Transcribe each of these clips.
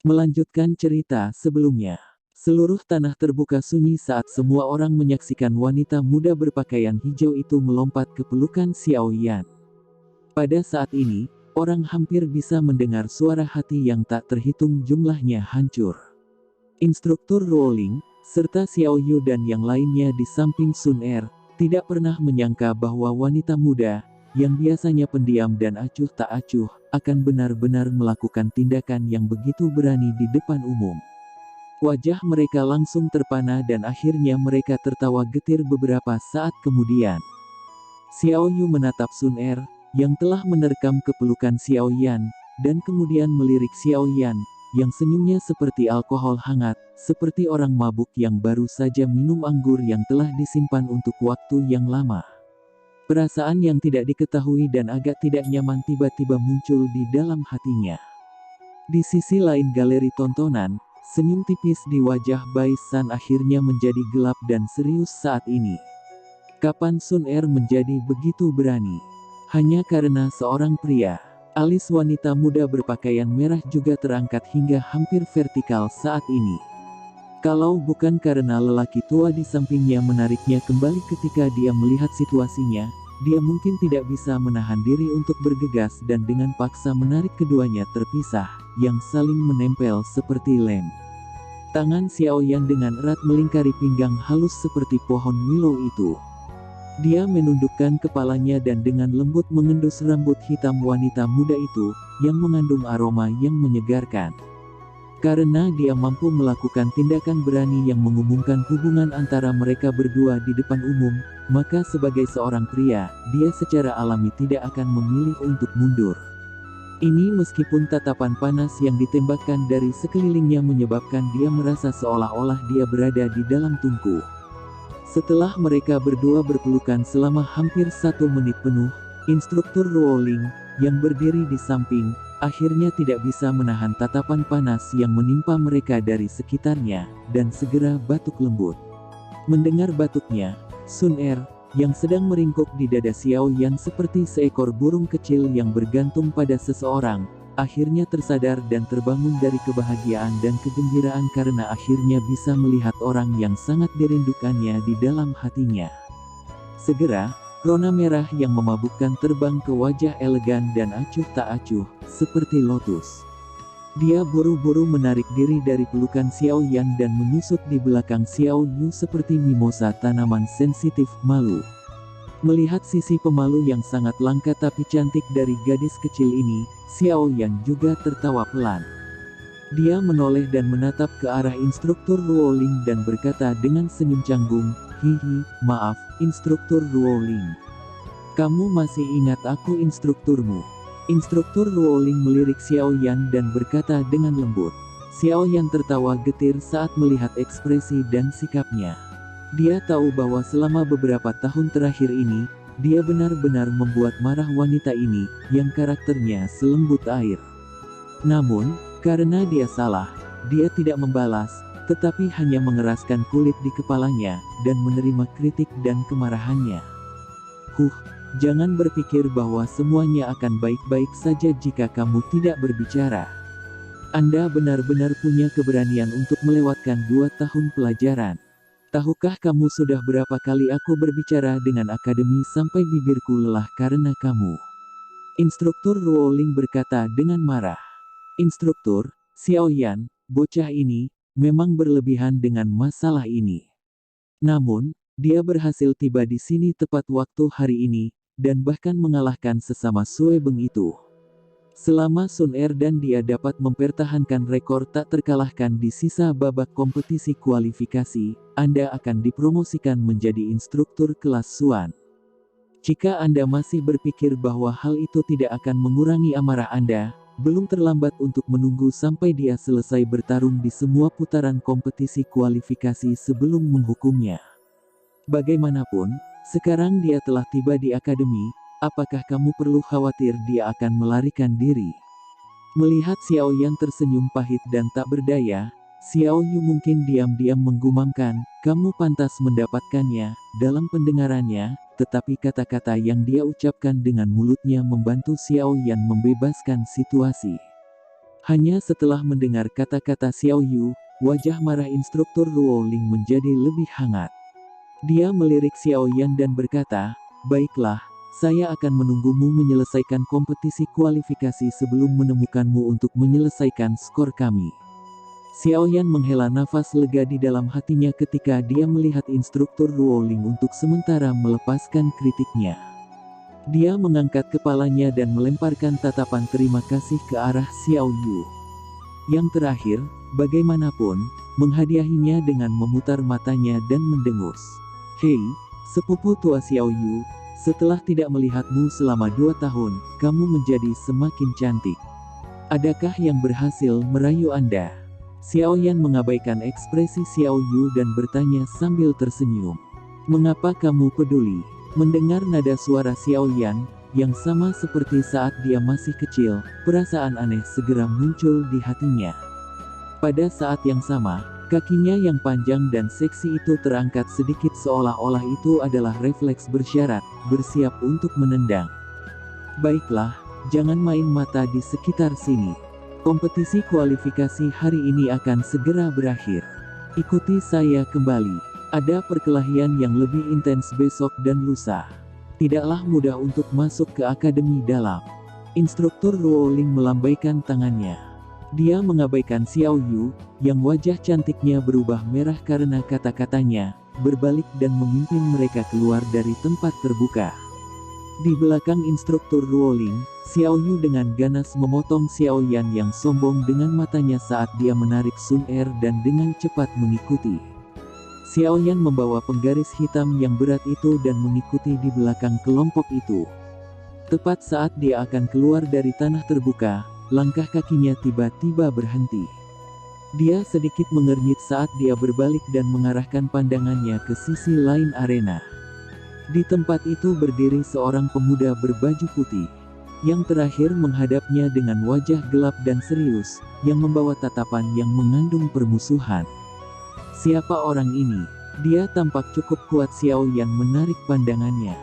Melanjutkan cerita sebelumnya. Seluruh tanah terbuka sunyi saat semua orang menyaksikan wanita muda berpakaian hijau itu melompat ke pelukan Xiao Yan. Pada saat ini, orang hampir bisa mendengar suara hati yang tak terhitung jumlahnya hancur. Instruktur Ruoling, serta Xiao Yu dan yang lainnya di samping Sun Er, tidak pernah menyangka bahwa wanita muda, yang biasanya pendiam dan acuh tak acuh, akan benar-benar melakukan tindakan yang begitu berani di depan umum. Wajah mereka langsung terpana dan akhirnya mereka tertawa getir beberapa saat kemudian. Xiao Yu menatap Sun Er, yang telah menerkam kepelukan Xiao Yan, dan kemudian melirik Xiao Yan, yang senyumnya seperti alkohol hangat, seperti orang mabuk yang baru saja minum anggur yang telah disimpan untuk waktu yang lama. Perasaan yang tidak diketahui dan agak tidak nyaman tiba-tiba muncul di dalam hatinya. Di sisi lain galeri tontonan, senyum tipis di wajah Bai San akhirnya menjadi gelap dan serius saat ini. Kapan Sun Er menjadi begitu berani? Hanya karena seorang pria. Alis wanita muda berpakaian merah juga terangkat hingga hampir vertikal saat ini. Kalau bukan karena lelaki tua di sampingnya menariknya kembali ketika dia melihat situasinya, dia mungkin tidak bisa menahan diri untuk bergegas dan dengan paksa menarik keduanya terpisah, yang saling menempel seperti lem. Tangan Xiao Yan dengan erat melingkari pinggang halus seperti pohon willow itu. Dia menundukkan kepalanya dan dengan lembut mengendus rambut hitam wanita muda itu, yang mengandung aroma yang menyegarkan. Karena dia mampu melakukan tindakan berani yang mengumumkan hubungan antara mereka berdua di depan umum, maka sebagai seorang pria, dia secara alami tidak akan memilih untuk mundur. Ini meskipun tatapan panas yang ditembakkan dari sekelilingnya menyebabkan dia merasa seolah-olah dia berada di dalam tungku. Setelah mereka berdua berpelukan selama hampir 1 menit penuh, instruktur Ruoling, yang berdiri di samping, akhirnya tidak bisa menahan tatapan panas yang menimpa mereka dari sekitarnya, dan segera batuk lembut. Mendengar batuknya, Sun Er, yang sedang meringkuk di dada Xiao Yan seperti seekor burung kecil yang bergantung pada seseorang, akhirnya tersadar dan terbangun dari kebahagiaan dan kegembiraan karena akhirnya bisa melihat orang yang sangat dirindukannya di dalam hatinya. Segera, rona merah yang memabukkan terbang ke wajah elegan dan acuh tak acuh, seperti lotus. Dia buru-buru menarik diri dari pelukan Xiao Yan dan menyusut di belakang Xiao Yu seperti mimosa tanaman sensitif malu. Melihat sisi pemalu yang sangat langka tapi cantik dari gadis kecil ini, Xiao Yan juga tertawa pelan. Dia menoleh dan menatap ke arah instruktur Ruoling dan berkata dengan senyum canggung, "Hihi, maaf, instruktur Ruoling. Kamu masih ingat aku instrukturmu?" Instruktur Ruoling melirik Xiao Yan dan berkata dengan lembut. Xiao Yan tertawa getir saat melihat ekspresi dan sikapnya. Dia tahu bahwa selama beberapa tahun terakhir ini, dia benar-benar membuat marah wanita ini, yang karakternya selembut air. Namun, karena dia salah, dia tidak membalas, tetapi hanya mengeraskan kulit di kepalanya, dan menerima kritik dan kemarahannya. Jangan berpikir bahwa semuanya akan baik-baik saja jika kamu tidak berbicara. Anda benar-benar punya keberanian untuk melewatkan 2 tahun pelajaran. Tahukah kamu sudah berapa kali aku berbicara dengan akademi sampai bibirku lelah karena kamu? Instruktur Ruoling berkata dengan marah. Instruktur, Xiao Yan, bocah ini, memang berlebihan dengan masalah ini. Namun, dia berhasil tiba di sini tepat waktu hari ini, dan bahkan mengalahkan sesama Sue Beng itu. Selama Sun Er dan dia dapat mempertahankan rekor tak terkalahkan di sisa babak kompetisi kualifikasi, Anda akan dipromosikan menjadi instruktur kelas Suan. Jika Anda masih berpikir bahwa hal itu tidak akan mengurangi amarah Anda, belum terlambat untuk menunggu sampai dia selesai bertarung di semua putaran kompetisi kualifikasi sebelum menghukumnya. Bagaimanapun, sekarang dia telah tiba di akademi, apakah kamu perlu khawatir dia akan melarikan diri? Melihat Xiao Yan tersenyum pahit dan tak berdaya, Xiao Yu mungkin diam-diam menggumamkan, kamu pantas mendapatkannya, dalam pendengarannya, tetapi kata-kata yang dia ucapkan dengan mulutnya membantu Xiao Yan membebaskan situasi. Hanya setelah mendengar kata-kata Xiao Yu, wajah marah instruktur Ruoling menjadi lebih hangat. Dia melirik Xiao Yan dan berkata, "Baiklah, saya akan menunggumu menyelesaikan kompetisi kualifikasi sebelum menemukanmu untuk menyelesaikan skor kami." Xiao Yan menghela nafas lega di dalam hatinya ketika dia melihat instruktur Ruoling untuk sementara melepaskan kritiknya. Dia mengangkat kepalanya dan melemparkan tatapan terima kasih ke arah Xiao Yu. Yang terakhir, bagaimanapun, menghadiahinya dengan memutar matanya dan mendengus. "Hei, sepupu tua Xiao Yu, setelah tidak melihatmu selama 2 tahun, kamu menjadi semakin cantik. Adakah yang berhasil merayu Anda?" Xiao Yan mengabaikan ekspresi Xiao Yu dan bertanya sambil tersenyum. "Mengapa kamu peduli?" Mendengar nada suara Xiao Yan, yang sama seperti saat dia masih kecil, perasaan aneh segera muncul di hatinya. Pada saat yang sama, kakinya yang panjang dan seksi itu terangkat sedikit seolah-olah itu adalah refleks bersyarat, bersiap untuk menendang. "Baiklah, jangan main mata di sekitar sini. Kompetisi kualifikasi hari ini akan segera berakhir. Ikuti saya kembali. Ada perkelahian yang lebih intens besok dan lusa. Tidaklah mudah untuk masuk ke akademi dalam." Instruktur Ruoling melambaikan tangannya. Dia mengabaikan Xiao Yu, yang wajah cantiknya berubah merah karena kata-katanya, berbalik dan memimpin mereka keluar dari tempat terbuka. Di belakang instruktur Ruoling, Xiao Yu dengan ganas memotong Xiao Yan yang sombong dengan matanya saat dia menarik Sun Er dan dengan cepat mengikuti. Xiao Yan membawa penggaris hitam yang berat itu dan mengikuti di belakang kelompok itu. Tepat saat dia akan keluar dari tanah terbuka, langkah kakinya tiba-tiba berhenti. Dia sedikit mengernyit saat dia berbalik dan mengarahkan pandangannya ke sisi lain arena. Di tempat itu berdiri seorang pemuda berbaju putih. Yang terakhir menghadapnya dengan wajah gelap dan serius, yang membawa tatapan yang mengandung permusuhan. Siapa orang ini? Dia tampak cukup kuat. Xiao Yan menarik pandangannya.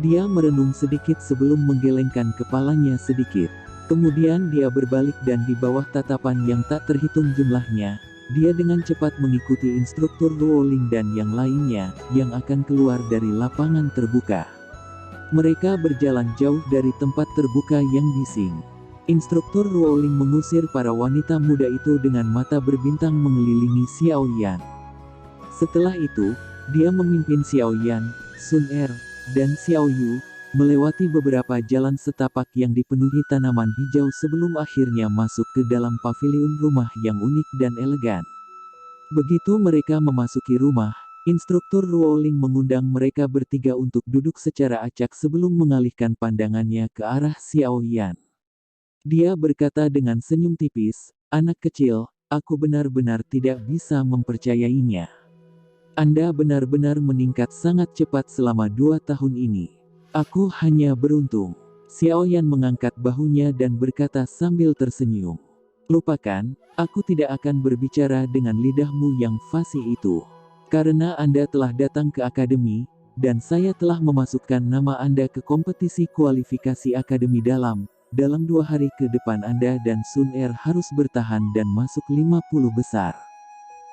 Dia merenung sedikit sebelum menggelengkan kepalanya sedikit. Kemudian dia berbalik dan di bawah tatapan yang tak terhitung jumlahnya, dia dengan cepat mengikuti instruktur Ruoling dan yang lainnya, yang akan keluar dari lapangan terbuka. Mereka berjalan jauh dari tempat terbuka yang bising. Instruktur Ruoling mengusir para wanita muda itu dengan mata berbintang mengelilingi Xiao Yan. Setelah itu, dia memimpin Xiao Yan, Sun Er, dan Xiao Yu, melewati beberapa jalan setapak yang dipenuhi tanaman hijau sebelum akhirnya masuk ke dalam paviliun rumah yang unik dan elegan. Begitu mereka memasuki rumah, instruktur Ruoling mengundang mereka bertiga untuk duduk secara acak sebelum mengalihkan pandangannya ke arah Xiao Yan. Dia berkata dengan senyum tipis, "Anak kecil, aku benar-benar tidak bisa mempercayainya. Anda benar-benar meningkat sangat cepat selama 2 tahun ini. Aku hanya beruntung." Xiao Yan mengangkat bahunya dan berkata sambil tersenyum, "Lupakan, aku tidak akan berbicara dengan lidahmu yang fasih itu. Karena Anda telah datang ke akademi, dan saya telah memasukkan nama Anda ke kompetisi kualifikasi akademi dalam 2 hari ke depan Anda dan Sun Er harus bertahan dan masuk 50 besar.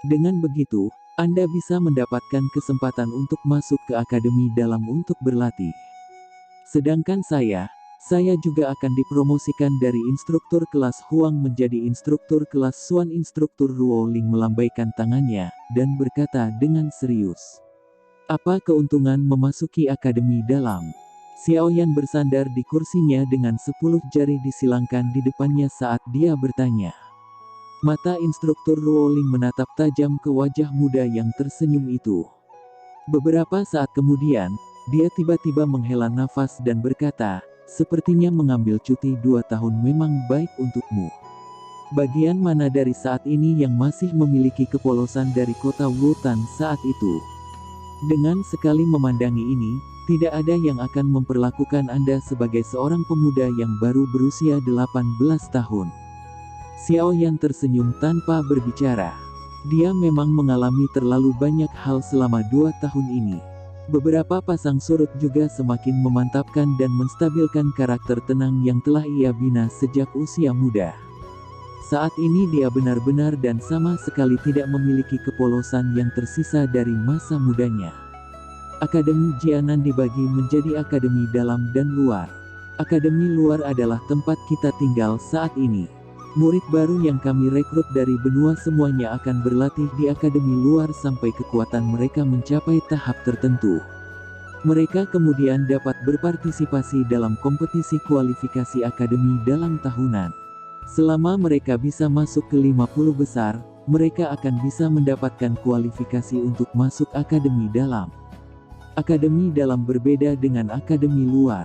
Dengan begitu, Anda bisa mendapatkan kesempatan untuk masuk ke akademi dalam untuk berlatih. Sedangkan saya juga akan dipromosikan dari instruktur kelas Huang menjadi instruktur kelas Xuan." Instruktur Ruoling melambaikan tangannya, dan berkata dengan serius, "Apa keuntungan memasuki akademi dalam?" Xiao Yan bersandar di kursinya dengan 10 jari disilangkan di depannya saat dia bertanya. Mata instruktur Ruoling menatap tajam ke wajah muda yang tersenyum itu. Beberapa saat kemudian, dia tiba-tiba menghela nafas dan berkata, "Sepertinya mengambil cuti 2 tahun memang baik untukmu. Bagian mana dari saat ini yang masih memiliki kepolosan dari kota Wutan saat itu?" Dengan sekali memandangi ini, tidak ada yang akan memperlakukan Anda sebagai seorang pemuda yang baru berusia 18 tahun. Xiao Yan tersenyum tanpa berbicara. Dia memang mengalami terlalu banyak hal selama 2 tahun ini. Beberapa pasang surut juga semakin memantapkan dan menstabilkan karakter tenang yang telah ia bina sejak usia muda. Saat ini dia benar-benar dan sama sekali tidak memiliki kepolosan yang tersisa dari masa mudanya. Akademi Jianan dibagi menjadi akademi dalam dan luar. Akademi luar adalah tempat kita tinggal saat ini. Murid baru yang kami rekrut dari benua semuanya akan berlatih di akademi luar sampai kekuatan mereka mencapai tahap tertentu. Mereka kemudian dapat berpartisipasi dalam kompetisi kualifikasi akademi dalam tahunan. Selama mereka bisa masuk ke 50 besar, mereka akan bisa mendapatkan kualifikasi untuk masuk akademi dalam. Akademi dalam berbeda dengan akademi luar.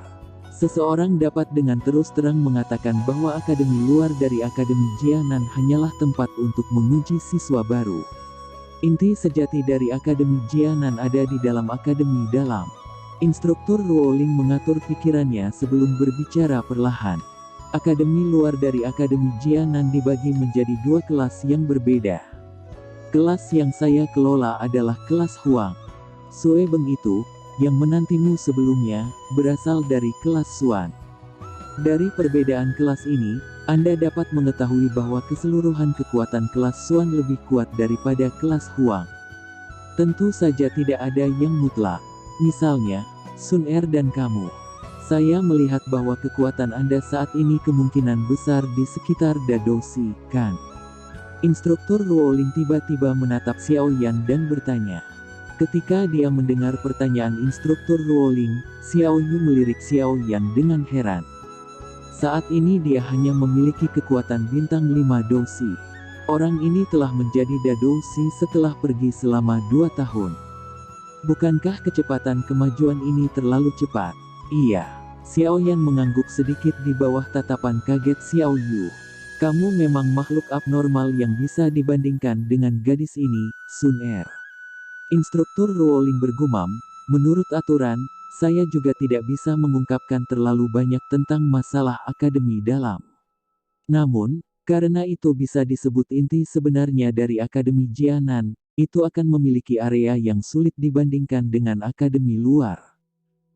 Seseorang dapat dengan terus terang mengatakan bahwa akademi luar dari Akademi Jianan hanyalah tempat untuk menguji siswa baru. Inti sejati dari Akademi Jianan ada di dalam akademi dalam. Instruktur Ruoling mengatur pikirannya sebelum berbicara perlahan. Akademi luar dari Akademi Jianan dibagi menjadi dua kelas yang berbeda. Kelas yang saya kelola adalah kelas Huang. Sue Beng itu, yang menantimu sebelumnya, berasal dari kelas Suan. Dari perbedaan kelas ini, Anda dapat mengetahui bahwa keseluruhan kekuatan kelas Suan lebih kuat daripada kelas Huang. Tentu saja tidak ada yang mutlak. Misalnya, Sun Er dan kamu. Saya melihat bahwa kekuatan Anda saat ini kemungkinan besar di sekitar Dadoshi, kan? Instruktur Ruoling tiba-tiba menatap Xiao Yan dan bertanya. Ketika dia mendengar pertanyaan instruktur Ruoling, Xiao Yu melirik Xiao Yan dengan heran. Saat ini dia hanya memiliki kekuatan bintang 5 doshi. Orang ini telah menjadi Dadoshi setelah pergi selama 2 tahun. Bukankah kecepatan kemajuan ini terlalu cepat? Iya. Xiao Yan mengangguk sedikit di bawah tatapan kaget Xiao Yu. Kamu memang makhluk abnormal yang bisa dibandingkan dengan gadis ini, Sun Er. Instruktur Ruoling bergumam, menurut aturan, saya juga tidak bisa mengungkapkan terlalu banyak tentang masalah akademi dalam. Namun, karena itu bisa disebut inti sebenarnya dari Akademi Jianan, itu akan memiliki area yang sulit dibandingkan dengan akademi luar.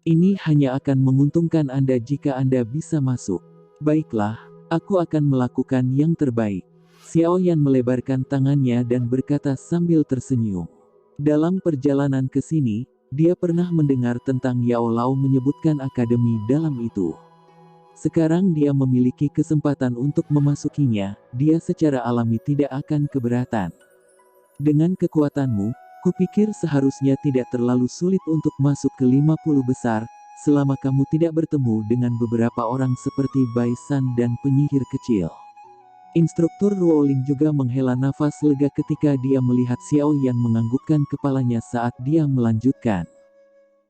Ini hanya akan menguntungkan Anda jika Anda bisa masuk. Baiklah, aku akan melakukan yang terbaik. Xiao Yan melebarkan tangannya dan berkata sambil tersenyum. Dalam perjalanan ke sini, dia pernah mendengar tentang Yao Lao menyebutkan akademi dalam itu. Sekarang dia memiliki kesempatan untuk memasukinya, dia secara alami tidak akan keberatan. Dengan kekuatanmu, kupikir seharusnya tidak terlalu sulit untuk masuk ke 50 besar, selama kamu tidak bertemu dengan beberapa orang seperti Bai San dan penyihir kecil. Instruktur Ruoling juga menghela nafas lega ketika dia melihat Xiao Yan menganggukkan kepalanya saat dia melanjutkan.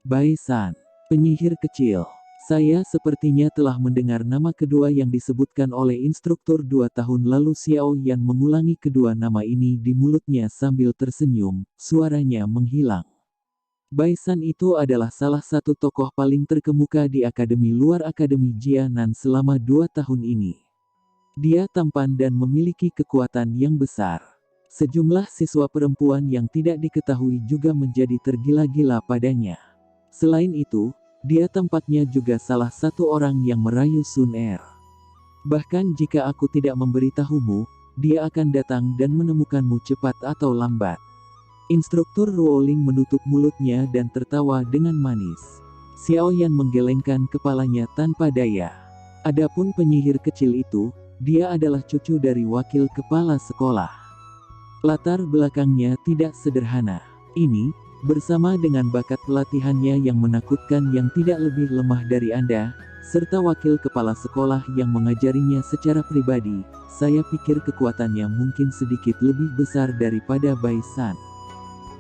Bai San, penyihir kecil. Saya sepertinya telah mendengar nama kedua yang disebutkan oleh instruktur 2 tahun lalu. Xiao Yan mengulangi kedua nama ini di mulutnya sambil tersenyum, suaranya menghilang. Bai San itu adalah salah satu tokoh paling terkemuka di akademi luar Akademi Jianan selama 2 tahun ini. Dia tampan dan memiliki kekuatan yang besar. Sejumlah siswa perempuan yang tidak diketahui juga menjadi tergila-gila padanya. Selain itu, dia tampaknya juga salah satu orang yang merayu Sun Er. Bahkan jika aku tidak memberitahumu, dia akan datang dan menemukanmu cepat atau lambat. Instruktur Ruoling menutup mulutnya dan tertawa dengan manis. Xiao Yan menggelengkan kepalanya tanpa daya. Adapun penyihir kecil itu, dia adalah cucu dari wakil kepala sekolah. Latar belakangnya tidak sederhana. Ini, bersama dengan bakat pelatihannya yang menakutkan yang tidak lebih lemah dari Anda, serta wakil kepala sekolah yang mengajarinya secara pribadi, saya pikir kekuatannya mungkin sedikit lebih besar daripada Bai San.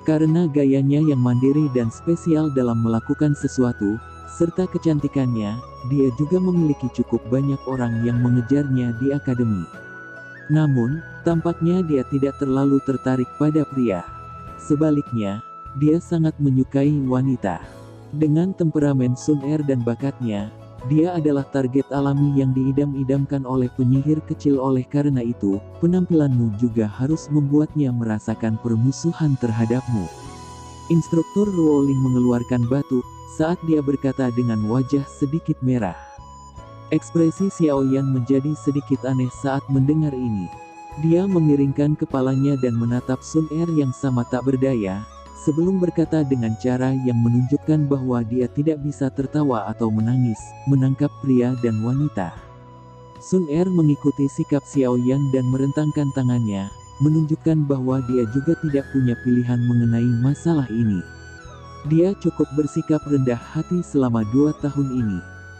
Karena gayanya yang mandiri dan spesial dalam melakukan sesuatu, serta kecantikannya, dia juga memiliki cukup banyak orang yang mengejarnya di akademi. Namun, tampaknya dia tidak terlalu tertarik pada pria. Sebaliknya, dia sangat menyukai wanita. Dengan temperamen Sun Er dan bakatnya, dia adalah target alami yang diidam-idamkan oleh penyihir kecil. Oleh karena itu, penampilanmu juga harus membuatnya merasakan permusuhan terhadapmu. Instruktur Ruoling mengeluarkan batu, saat dia berkata dengan wajah sedikit merah. Ekspresi Xiaoyan menjadi sedikit aneh saat mendengar ini. Dia memiringkan kepalanya dan menatap Sun Er yang sama tak berdaya, sebelum berkata dengan cara yang menunjukkan bahwa dia tidak bisa tertawa atau menangis, menangkap pria dan wanita. Sun Er mengikuti sikap Xiaoyan dan merentangkan tangannya, menunjukkan bahwa dia juga tidak punya pilihan mengenai masalah ini. Dia cukup bersikap rendah hati selama 2 tahun ini.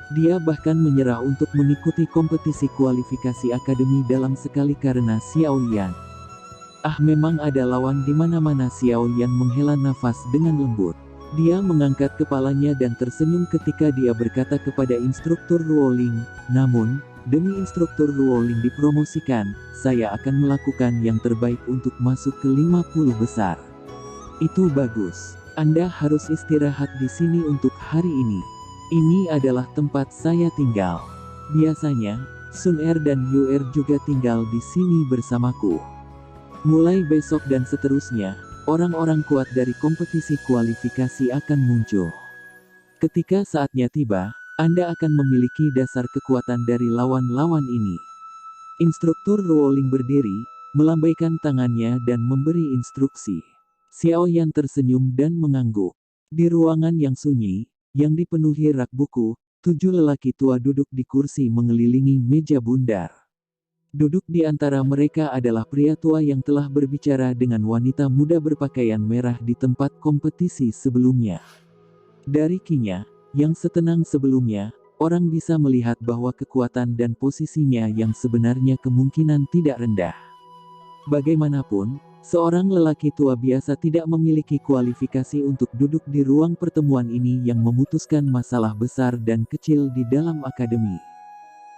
Dia bahkan menyerah untuk mengikuti kompetisi kualifikasi akademi dalam sekali karena Xiaoyan. Memang ada lawan di mana-mana. Xiaoyan menghela nafas dengan lembut. Dia mengangkat kepalanya dan tersenyum ketika dia berkata kepada instruktur Ruoling, namun, demi instruktur Ruoling dipromosikan, saya akan melakukan yang terbaik untuk masuk ke 50 besar. Itu bagus. Anda harus istirahat di sini untuk hari ini. Ini adalah tempat saya tinggal. Biasanya, Sun Er dan Yu Er juga tinggal di sini bersamaku. Mulai besok dan seterusnya, orang-orang kuat dari kompetisi kualifikasi akan muncul. Ketika saatnya tiba, Anda akan memiliki dasar kekuatan dari lawan-lawan ini. Instruktur Ruoling berdiri, melambaikan tangannya dan memberi instruksi. Xiaoyan tersenyum dan mengangguk. Di ruangan yang sunyi, yang dipenuhi rak buku, 7 lelaki tua duduk di kursi mengelilingi meja bundar. Duduk di antara mereka adalah pria tua yang telah berbicara dengan wanita muda berpakaian merah di tempat kompetisi sebelumnya. Dari kinya, yang setenang sebelumnya, orang bisa melihat bahwa kekuatan dan posisinya yang sebenarnya kemungkinan tidak rendah. Bagaimanapun, seorang lelaki tua biasa tidak memiliki kualifikasi untuk duduk di ruang pertemuan ini yang memutuskan masalah besar dan kecil di dalam akademi.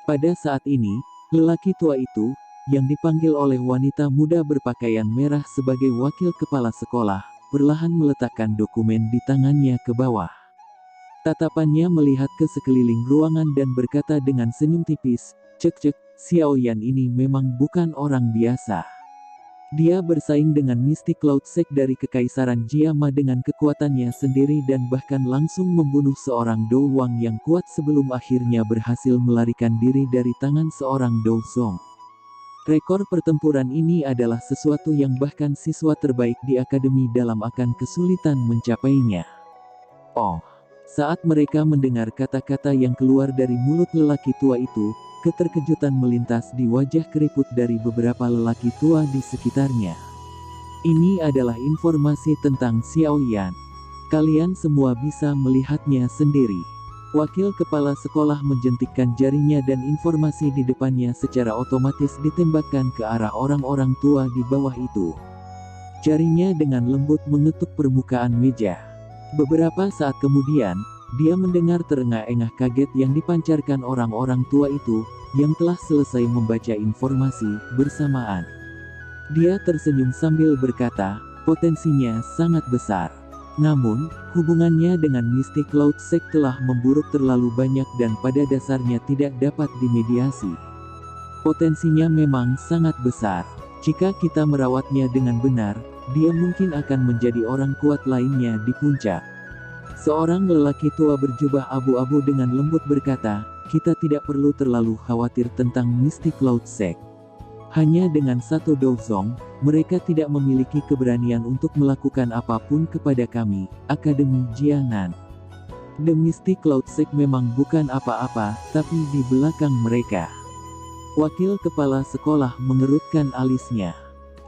Pada saat ini, lelaki tua itu, yang dipanggil oleh wanita muda berpakaian merah sebagai wakil kepala sekolah, perlahan meletakkan dokumen di tangannya ke bawah. Tatapannya melihat ke sekeliling ruangan dan berkata dengan senyum tipis, "Cek, Xiaoyan ini memang bukan orang biasa. Dia bersaing dengan Mystic Cloud Sect dari Kekaisaran Jiama dengan kekuatannya sendiri dan bahkan langsung membunuh seorang Dou Wang yang kuat sebelum akhirnya berhasil melarikan diri dari tangan seorang Dou Zong. Rekor pertempuran ini adalah sesuatu yang bahkan siswa terbaik di akademi dalam akan kesulitan mencapainya." Saat mereka mendengar kata-kata yang keluar dari mulut lelaki tua itu, keterkejutan melintas di wajah keriput dari beberapa lelaki tua di sekitarnya. Ini adalah informasi tentang Xiaoyan. Kalian semua bisa melihatnya sendiri. Wakil kepala sekolah menjentikkan jarinya dan informasi di depannya secara otomatis ditembakkan ke arah orang-orang tua di bawah itu. Jarinya dengan lembut mengetuk permukaan meja. Beberapa saat kemudian, dia mendengar terengah-engah kaget yang dipancarkan orang-orang tua itu, yang telah selesai membaca informasi bersamaan. Dia tersenyum sambil berkata, potensinya sangat besar. Namun, hubungannya dengan Mystic Cloud Sect telah memburuk terlalu banyak dan pada dasarnya tidak dapat dimediasi. Potensinya memang sangat besar. Jika kita merawatnya dengan benar, dia mungkin akan menjadi orang kuat lainnya di puncak. Seorang lelaki tua berjubah abu-abu dengan lembut berkata, kita tidak perlu terlalu khawatir tentang Mystic Cloud Sect. Hanya dengan satu Dou Zong, mereka tidak memiliki keberanian untuk melakukan apapun kepada kami, Akademi Jianan. The Mystic Cloud Sect memang bukan apa-apa, tapi di belakang mereka. Wakil kepala sekolah mengerutkan alisnya.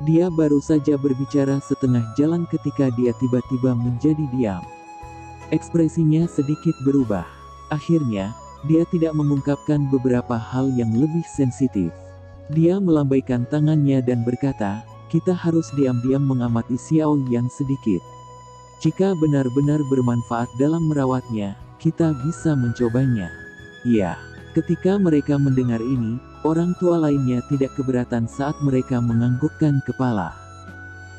Dia baru saja berbicara setengah jalan ketika dia tiba-tiba menjadi diam. Ekspresinya sedikit berubah. Akhirnya, dia tidak mengungkapkan beberapa hal yang lebih sensitif. Dia melambaikan tangannya dan berkata, kita harus diam-diam mengamati Xiaoyan sedikit. Jika benar-benar bermanfaat dalam merawatnya, kita bisa mencobanya. Ya, ketika mereka mendengar ini, orang tua lainnya tidak keberatan saat mereka menganggukkan kepala.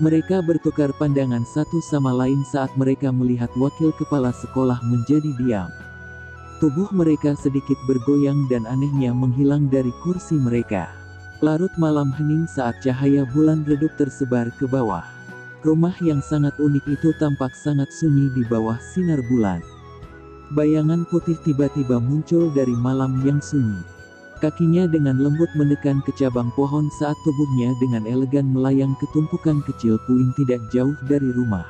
Mereka bertukar pandangan satu sama lain saat mereka melihat wakil kepala sekolah menjadi diam. Tubuh mereka sedikit bergoyang dan anehnya menghilang dari kursi mereka. Larut malam hening saat cahaya bulan redup tersebar ke bawah. Rumah yang sangat unik itu tampak sangat sunyi di bawah sinar bulan. Bayangan putih tiba-tiba muncul dari malam yang sunyi. Kakinya dengan lembut menekan ke cabang pohon saat tubuhnya dengan elegan melayang ke tumpukan kecil puing tidak jauh dari rumah.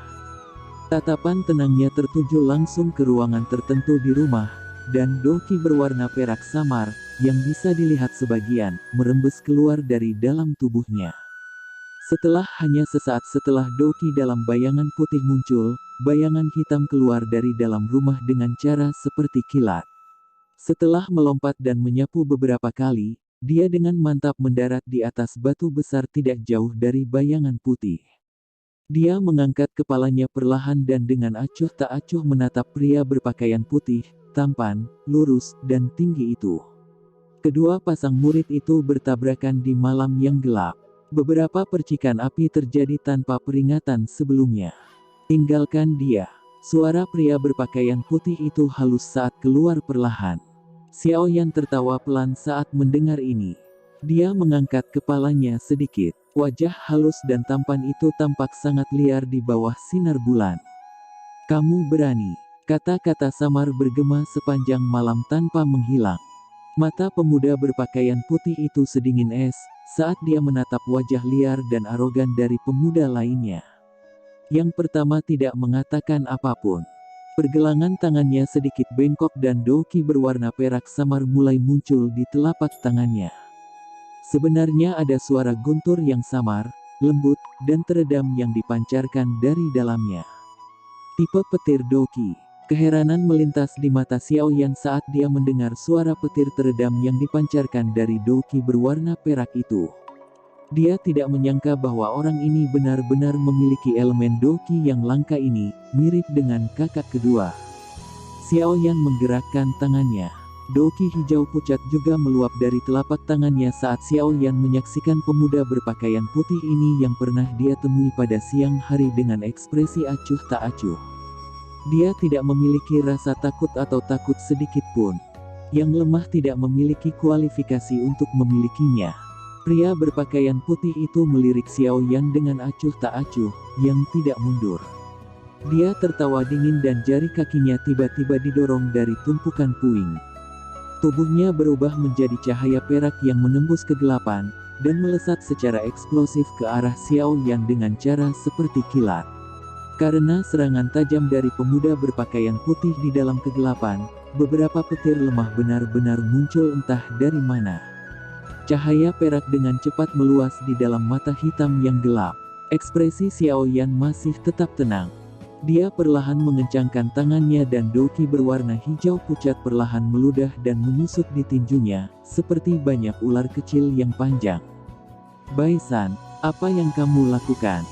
Tatapan tenangnya tertuju langsung ke ruangan tertentu di rumah, dan doki berwarna perak samar, yang bisa dilihat sebagian, merembes keluar dari dalam tubuhnya. Setelah hanya sesaat setelah doki dalam bayangan putih muncul, bayangan hitam keluar dari dalam rumah dengan cara seperti kilat. Setelah melompat dan menyapu beberapa kali, dia dengan mantap mendarat di atas batu besar tidak jauh dari bayangan putih. Dia mengangkat kepalanya perlahan dan dengan acuh tak acuh menatap pria berpakaian putih, tampan, lurus, dan tinggi itu. Kedua pasang murid itu bertabrakan di malam yang gelap. Beberapa percikan api terjadi tanpa peringatan sebelumnya. Tinggalkan dia. Suara pria berpakaian putih itu halus saat keluar perlahan. Xiao Yan tertawa pelan saat mendengar ini. Dia mengangkat kepalanya sedikit. Wajah halus dan tampan itu tampak sangat liar di bawah sinar bulan. Kamu berani. Kata-kata samar bergema sepanjang malam tanpa menghilang. Mata pemuda berpakaian putih itu sedingin es, saat dia menatap wajah liar dan arogan dari pemuda lainnya. Yang pertama tidak mengatakan apapun. Pergelangan tangannya sedikit bengkok dan doki berwarna perak samar mulai muncul di telapak tangannya. Sebenarnya ada suara guntur yang samar, lembut, dan teredam yang dipancarkan dari dalamnya. Tipe petir doki. Keheranan melintas di mata Xiao Yan saat dia mendengar suara petir teredam yang dipancarkan dari doki berwarna perak itu. Dia tidak menyangka bahwa orang ini benar-benar memiliki elemen doki yang langka ini, mirip dengan kakak kedua. Xiao Yan menggerakkan tangannya. Doki hijau pucat juga meluap dari telapak tangannya saat Xiao Yan menyaksikan pemuda berpakaian putih ini yang pernah dia temui pada siang hari dengan ekspresi acuh tak acuh. Dia tidak memiliki rasa takut atau takut sedikit pun. Yang lemah tidak memiliki kualifikasi untuk memilikinya. Pria berpakaian putih itu melirik Xiao Yan dengan acuh tak acuh, yang tidak mundur. Dia tertawa dingin dan jari kakinya tiba-tiba didorong dari tumpukan puing. Tubuhnya berubah menjadi cahaya perak yang menembus kegelapan, dan melesat secara eksplosif ke arah Xiao Yan dengan cara seperti kilat. Karena serangan tajam dari pemuda berpakaian putih di dalam kegelapan, beberapa petir lemah benar-benar muncul entah dari mana. Cahaya perak dengan cepat meluas di dalam mata hitam yang gelap. Ekspresi Xiao Yan masih tetap tenang. Dia perlahan mengencangkan tangannya dan doki berwarna hijau pucat perlahan meludah dan menyusut di tinjunya, seperti banyak ular kecil yang panjang. Baisan, apa yang kamu lakukan?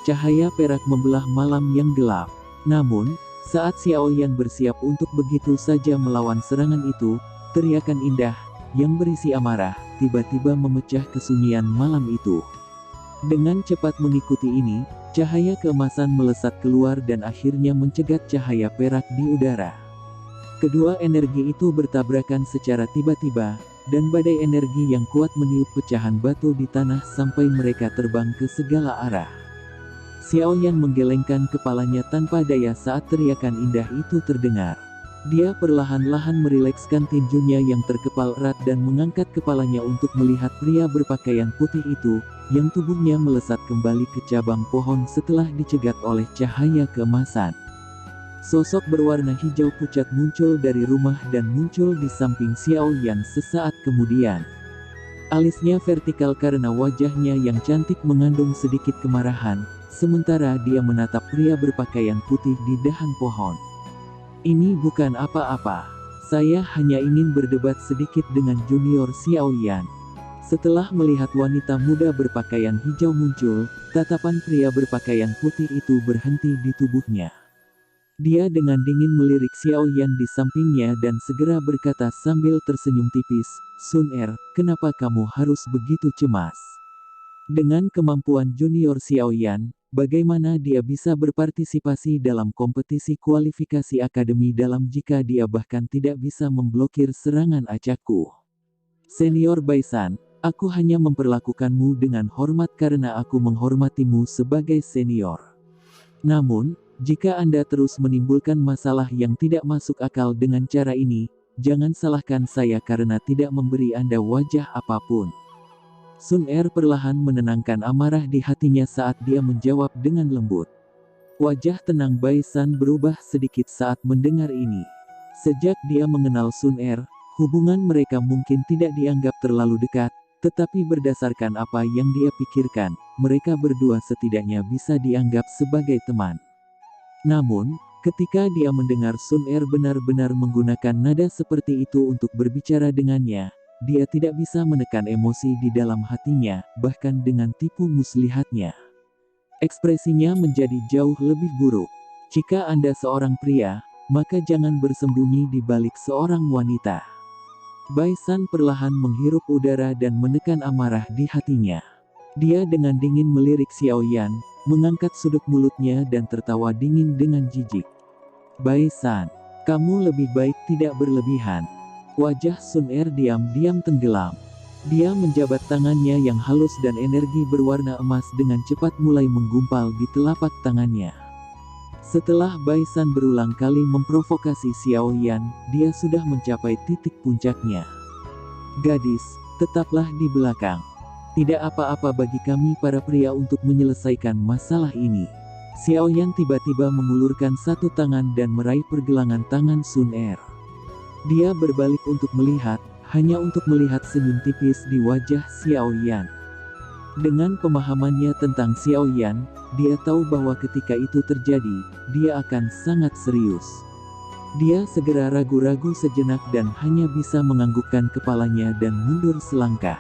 Cahaya perak membelah malam yang gelap. Namun, saat Xiao Yan bersiap untuk begitu saja melawan serangan itu, teriakan indah, yang berisi amarah, tiba-tiba memecah kesunyian malam itu. Dengan cepat mengikuti ini, cahaya keemasan melesat keluar dan akhirnya mencegat cahaya perak di udara. Kedua energi itu bertabrakan secara tiba-tiba, dan badai energi yang kuat meniup pecahan batu di tanah sampai mereka terbang ke segala arah. Xiao Yan menggelengkan kepalanya tanpa daya saat teriakan indah itu terdengar. Dia perlahan-lahan merilekskan tinjunya yang terkepal erat dan mengangkat kepalanya untuk melihat pria berpakaian putih itu, yang tubuhnya melesat kembali ke cabang pohon setelah dicegat oleh cahaya keemasan. Sosok berwarna hijau pucat muncul dari rumah dan muncul di samping Xiao Yan sesaat kemudian. Alisnya vertikal karena wajahnya yang cantik mengandung sedikit kemarahan, sementara dia menatap pria berpakaian putih di dahan pohon. Ini bukan apa-apa. Saya hanya ingin berdebat sedikit dengan junior Xiao Yan. Setelah melihat wanita muda berpakaian hijau muncul, tatapan pria berpakaian putih itu berhenti di tubuhnya. Dia dengan dingin melirik Xiao Yan di sampingnya dan segera berkata sambil tersenyum tipis, "Sun Er, kenapa kamu harus begitu cemas?" Dengan kemampuan junior Xiao Yan, bagaimana dia bisa berpartisipasi dalam kompetisi kualifikasi akademi dalam jika dia bahkan tidak bisa memblokir serangan acakku? Senior Baisan, aku hanya memperlakukanmu dengan hormat karena aku menghormatimu sebagai senior. Namun, Jika Anda terus menimbulkan masalah yang tidak masuk akal dengan cara ini, jangan salahkan saya karena tidak memberi Anda wajah apapun. Sun Er perlahan menenangkan amarah di hatinya saat dia menjawab dengan lembut. Wajah tenang Bai San berubah sedikit saat mendengar ini. Sejak dia mengenal Sun Er, hubungan mereka mungkin tidak dianggap terlalu dekat, tetapi berdasarkan apa yang dia pikirkan, mereka berdua setidaknya bisa dianggap sebagai teman. Namun, ketika dia mendengar Sun Er benar-benar menggunakan nada seperti itu untuk berbicara dengannya, dia tidak bisa menekan emosi di dalam hatinya, bahkan dengan tipu muslihatnya. Ekspresinya menjadi jauh lebih buruk. Jika Anda seorang pria, maka jangan bersembunyi di balik seorang wanita. Bai San perlahan menghirup udara dan menekan amarah di hatinya. Dia dengan dingin melirik Xiao Yan, mengangkat sudut mulutnya dan tertawa dingin dengan jijik. Bai San, kamu lebih baik tidak berlebihan. Wajah Sun Er diam-diam tenggelam. Dia menjabat tangannya yang halus dan energi berwarna emas dengan cepat mulai menggumpal di telapak tangannya. Setelah Bai San berulang kali memprovokasi Xiao Yan, dia sudah mencapai titik puncaknya. Gadis, tetaplah di belakang. Tidak apa-apa bagi kami para pria untuk menyelesaikan masalah ini. Xiao Yan tiba-tiba mengulurkan satu tangan dan meraih pergelangan tangan Sun Er. Dia berbalik untuk melihat, hanya untuk melihat senyum tipis di wajah Xiao Yan. Dengan pemahamannya tentang Xiao Yan, dia tahu bahwa ketika itu terjadi, dia akan sangat serius. Dia segera ragu-ragu sejenak dan hanya bisa menganggukkan kepalanya dan mundur selangkah.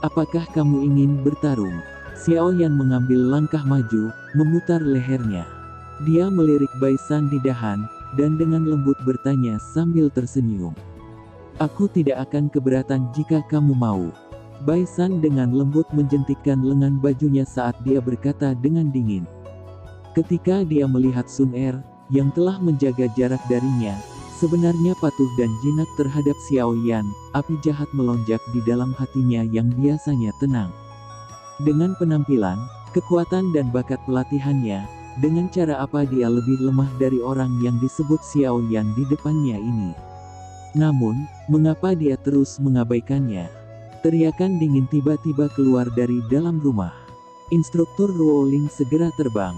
Apakah kamu ingin bertarung? Xiao Yan mengambil langkah maju, memutar lehernya. Dia melirik Bai San di dahan, dan dengan lembut bertanya sambil tersenyum. Aku tidak akan keberatan jika kamu mau. Bai San dengan lembut menjentikkan lengan bajunya saat dia berkata dengan dingin. Ketika dia melihat Sun Er, yang telah menjaga jarak darinya, sebenarnya patuh dan jinak terhadap Xiao Yan, api jahat melonjak di dalam hatinya yang biasanya tenang. Dengan penampilan, kekuatan dan bakat pelatihannya, dengan cara apa dia lebih lemah dari orang yang disebut Xiao Yan di depannya ini? Namun, mengapa dia terus mengabaikannya? Teriakan dingin tiba-tiba keluar dari dalam rumah. Instruktur Ruoling segera terbang.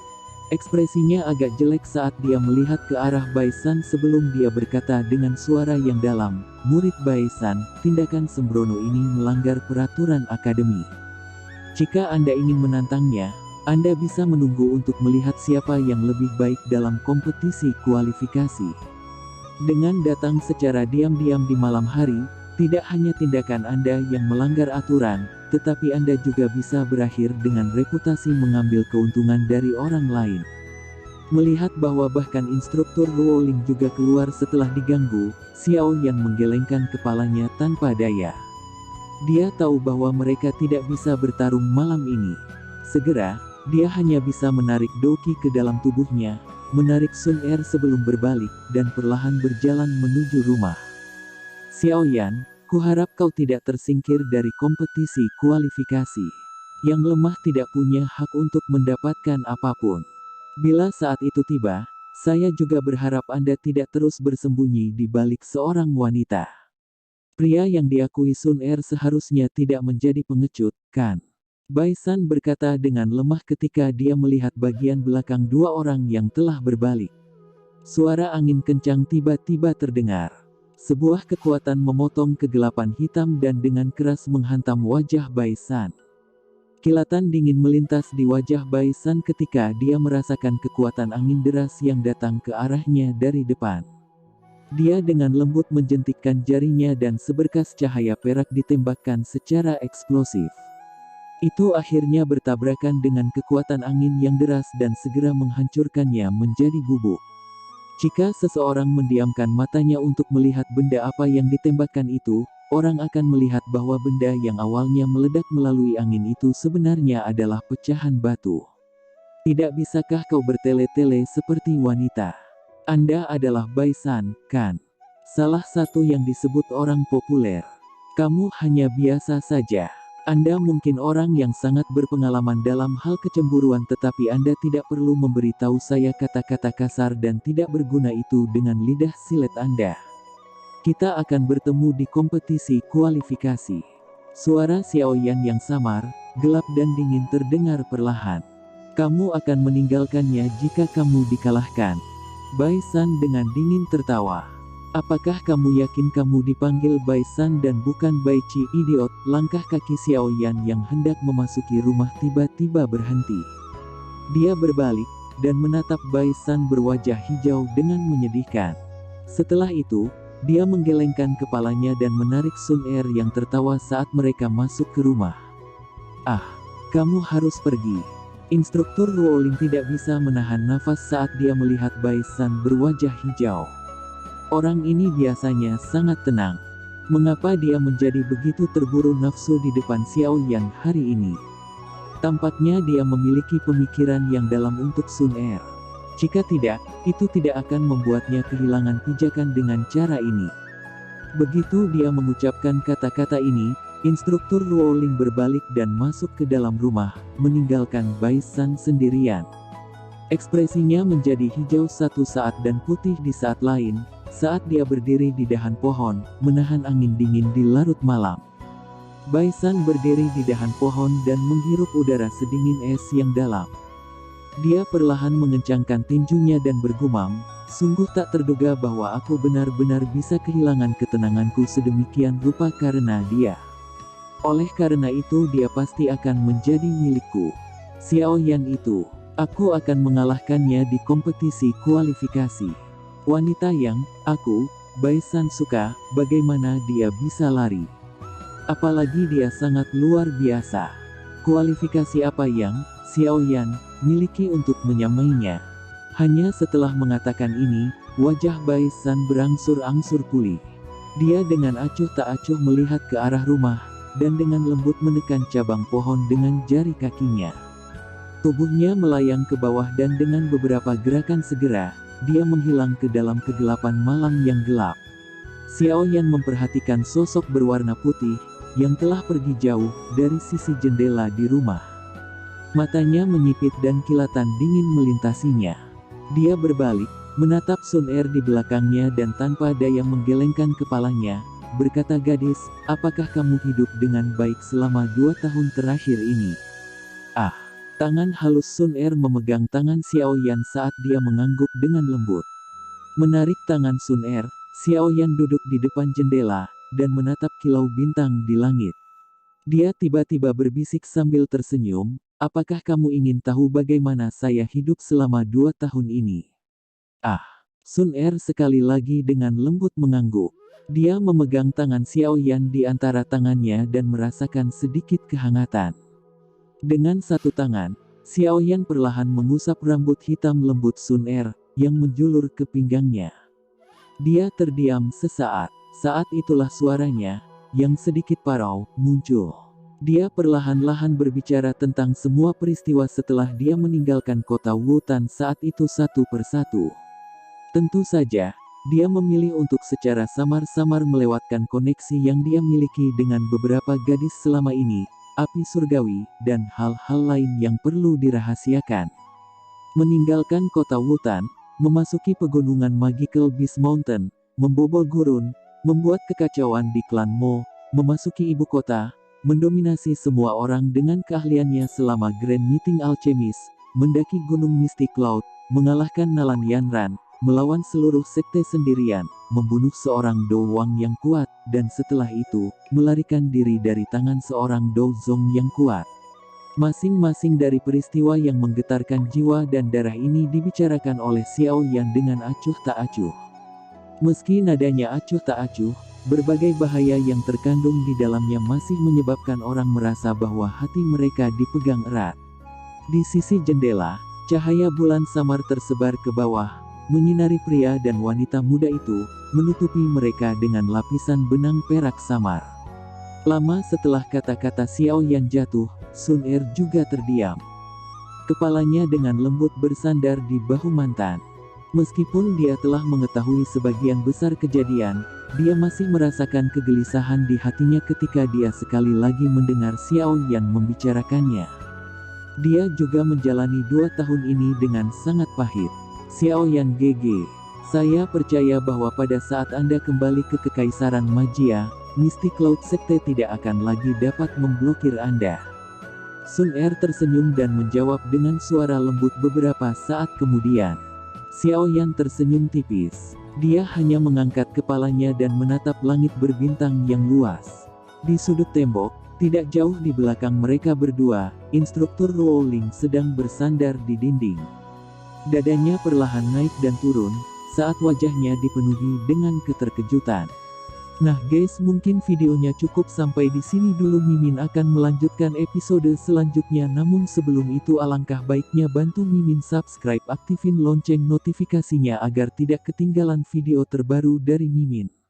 Ekspresinya agak jelek saat dia melihat ke arah Bai San sebelum dia berkata dengan suara yang dalam, "Murid Bai San, tindakan sembrono ini melanggar peraturan akademi. Jika Anda ingin menantangnya, Anda bisa menunggu untuk melihat siapa yang lebih baik dalam kompetisi kualifikasi." Dengan datang secara diam-diam di malam hari, tidak hanya tindakan Anda yang melanggar aturan, tetapi Anda juga bisa berakhir dengan reputasi mengambil keuntungan dari orang lain. Melihat bahwa bahkan instruktur Ruoling juga keluar setelah diganggu, Xiao Yan menggelengkan kepalanya tanpa daya. Dia tahu bahwa mereka tidak bisa bertarung malam ini. Segera, dia hanya bisa menarik Doki ke dalam tubuhnya, menarik Sun Er sebelum berbalik, dan perlahan berjalan menuju rumah. Xiao Yan, kuharap kau tidak tersingkir dari kompetisi kualifikasi. Yang lemah tidak punya hak untuk mendapatkan apapun. Bila saat itu tiba, saya juga berharap Anda tidak terus bersembunyi di balik seorang wanita. Pria yang diakui Sun Er seharusnya tidak menjadi pengecut, kan? Bai San berkata dengan lemah ketika dia melihat bagian belakang dua orang yang telah berbalik. Suara angin kencang tiba-tiba terdengar. Sebuah kekuatan memotong kegelapan hitam dan dengan keras menghantam wajah Bai San. Kilatan dingin melintas di wajah Bai San ketika dia merasakan kekuatan angin deras yang datang ke arahnya dari depan. Dia dengan lembut menjentikkan jarinya dan seberkas cahaya perak ditembakkan secara eksplosif. Itu akhirnya bertabrakan dengan kekuatan angin yang deras dan segera menghancurkannya menjadi bubuk. Jika seseorang mendiamkan matanya untuk melihat benda apa yang ditembakkan itu, orang akan melihat bahwa benda yang awalnya meledak melalui angin itu sebenarnya adalah pecahan batu. Tidak bisakah kau bertele-tele seperti wanita? Anda adalah Bai San, kan? Salah satu yang disebut orang populer. Kamu hanya biasa saja. Anda mungkin orang yang sangat berpengalaman dalam hal kecemburuan, tetapi Anda tidak perlu memberitahu saya kata-kata kasar dan tidak berguna itu dengan lidah silet Anda. Kita akan bertemu di kompetisi kualifikasi. Suara Xiaoyan yang samar, gelap dan dingin terdengar perlahan. Kamu akan meninggalkannya jika kamu dikalahkan. Bai San dengan dingin tertawa. Apakah kamu yakin kamu dipanggil Bai San dan bukan Bai Ci idiot? Langkah kaki Xiaoyan yang hendak memasuki rumah tiba-tiba berhenti. Dia berbalik, dan menatap Bai San berwajah hijau dengan menyedihkan. Setelah itu, dia menggelengkan kepalanya dan menarik Sun Er yang tertawa saat mereka masuk ke rumah. Ah, kamu harus pergi. Instruktur Ruoling tidak bisa menahan nafas saat dia melihat Bai San berwajah hijau. Orang ini biasanya sangat tenang. Mengapa dia menjadi begitu terburu nafsu di depan Xiaoyan hari ini? Tampaknya dia memiliki pemikiran yang dalam untuk Sun Er. Jika tidak, itu tidak akan membuatnya kehilangan pijakan dengan cara ini. Begitu dia mengucapkan kata-kata ini, instruktur Ruoling berbalik dan masuk ke dalam rumah, meninggalkan Bai San sendirian. Ekspresinya menjadi hijau satu saat dan putih di saat lain, saat dia berdiri di dahan pohon, menahan angin dingin di larut malam. Bai San berdiri di dahan pohon dan menghirup udara sedingin es yang dalam. Dia perlahan mengencangkan tinjunya dan bergumam, sungguh tak terduga bahwa aku benar-benar bisa kehilangan ketenanganku sedemikian rupa karena dia. Oleh karena itu dia pasti akan menjadi milikku. Xiaoyan itu, aku akan mengalahkannya di kompetisi kualifikasi. Wanita yang, aku, Bai San suka, bagaimana dia bisa lari. Apalagi dia sangat luar biasa. Kualifikasi apa yang, Xiaoyan, miliki untuk menyamainya? Hanya setelah mengatakan ini, wajah Bai San berangsur-angsur pulih. Dia dengan acuh tak acuh melihat ke arah rumah, dan dengan lembut menekan cabang pohon dengan jari kakinya. Tubuhnya melayang ke bawah dan dengan beberapa gerakan segera, dia menghilang ke dalam kegelapan malam yang gelap. Xiaoyan memperhatikan sosok berwarna putih, yang telah pergi jauh, dari sisi jendela di rumah. Matanya menyipit dan kilatan dingin melintasinya. Dia berbalik, menatap Sun Er di belakangnya dan tanpa daya menggelengkan kepalanya, berkata, gadis, apakah kamu hidup dengan baik selama 2 tahun terakhir ini? Ah! Tangan halus Sun Er memegang tangan Xiaoyan saat dia mengangguk dengan lembut. Menarik tangan Sun Er, Xiaoyan duduk di depan jendela, dan menatap kilau bintang di langit. Dia tiba-tiba berbisik sambil tersenyum, apakah kamu ingin tahu bagaimana saya hidup selama 2 tahun ini? Ah! Sun Er sekali lagi dengan lembut mengangguk. Dia memegang tangan Xiaoyan di antara tangannya dan merasakan sedikit kehangatan. Dengan satu tangan, Xiaoyan perlahan mengusap rambut hitam lembut Sun Er, yang menjulur ke pinggangnya. Dia terdiam sesaat. Saat itulah suaranya, yang sedikit parau, muncul. Dia perlahan-lahan berbicara tentang semua peristiwa setelah dia meninggalkan kota Wutan saat itu satu persatu. Tentu saja, dia memilih untuk secara samar-samar melewatkan koneksi yang dia miliki dengan beberapa gadis selama ini, api surgawi, dan hal-hal lain yang perlu dirahasiakan. Meninggalkan kota Wutan, memasuki pegunungan Magical Beast Mountain, membobol gurun, membuat kekacauan di klan Mo, memasuki ibu kota, mendominasi semua orang dengan keahliannya selama Grand Meeting Alchemist, mendaki gunung Misty Cloud, mengalahkan Nalan Yanran, melawan seluruh sekte sendirian, membunuh seorang Do Wang yang kuat, dan setelah itu, melarikan diri dari tangan seorang Do Zong yang kuat. Masing-masing dari peristiwa yang menggetarkan jiwa dan darah ini dibicarakan oleh Xiaoyan dengan acuh tak acuh. Meski nadanya acuh tak acuh, berbagai bahaya yang terkandung di dalamnya masih menyebabkan orang merasa bahwa hati mereka dipegang erat. Di sisi jendela, cahaya bulan samar tersebar ke bawah, menyinari pria dan wanita muda itu, menutupi mereka dengan lapisan benang perak samar. Lama setelah kata-kata Xiaoyan jatuh, Sun Er juga terdiam. Kepalanya dengan lembut bersandar di bahu mantan. Meskipun dia telah mengetahui sebagian besar kejadian, dia masih merasakan kegelisahan di hatinya ketika dia sekali lagi mendengar Xiao Yan membicarakannya. Dia juga menjalani 2 tahun ini dengan sangat pahit. Xiao Yan GG. Saya percaya bahwa pada saat Anda kembali ke Kekaisaran Magia, Mystic Cloud Sekte tidak akan lagi dapat memblokir Anda. Sun Er tersenyum dan menjawab dengan suara lembut beberapa saat kemudian. Xiao Yan tersenyum tipis. Dia hanya mengangkat kepalanya dan menatap langit berbintang yang luas. Di sudut tembok, tidak jauh di belakang mereka berdua, instruktur Rowling sedang bersandar di dinding. Dadanya perlahan naik dan turun, saat wajahnya dipenuhi dengan keterkejutan. Nah guys, mungkin videonya cukup sampai di sini dulu. Mimin akan melanjutkan episode selanjutnya, namun sebelum itu alangkah baiknya bantu Mimin subscribe, aktifin lonceng notifikasinya agar tidak ketinggalan video terbaru dari Mimin.